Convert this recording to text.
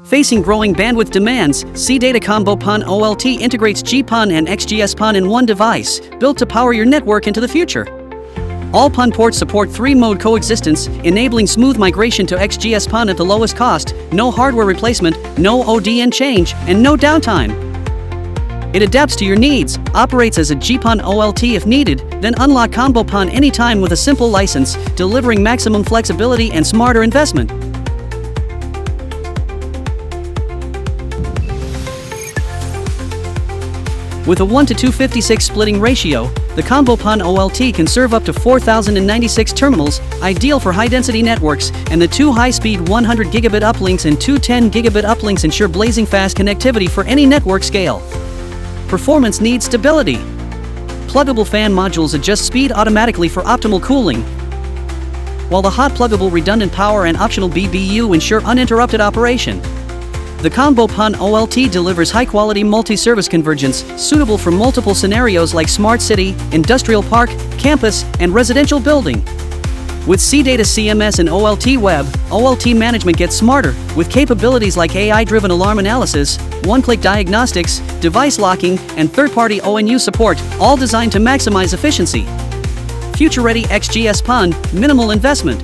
Facing growing bandwidth demands, CData Combo PON OLT integrates GPON and XGS-PON in one device, built to power your network into the future. All PON ports support 3-mode coexistence, enabling smooth migration to XGS-PON at the lowest cost, no hardware replacement, no ODN change, and no downtime. It adapts to your needs, operates as a GPON OLT if needed, then unlock Combo PON anytime with a simple license, delivering maximum flexibility and smarter investment. With a 1:256 splitting ratio, the Combo PON OLT can serve up to 4,096 terminals, ideal for high-density networks, and the 2 high-speed 100 gigabit uplinks and 2 10 gigabit uplinks ensure blazing fast connectivity for any network scale. Performance needs stability. Pluggable fan modules adjust speed automatically for optimal cooling, while the hot pluggable redundant power and optional BBU ensure uninterrupted operation. The Combo PON OLT delivers high-quality multi-service convergence, suitable for multiple scenarios like smart city, industrial park, campus, and residential building. With CData CMS and OLT Web, OLT management gets smarter, with capabilities like AI-driven alarm analysis, one-click diagnostics, device locking, and third-party ONU support, all designed to maximize efficiency. Future-ready XGS-PON, minimal investment.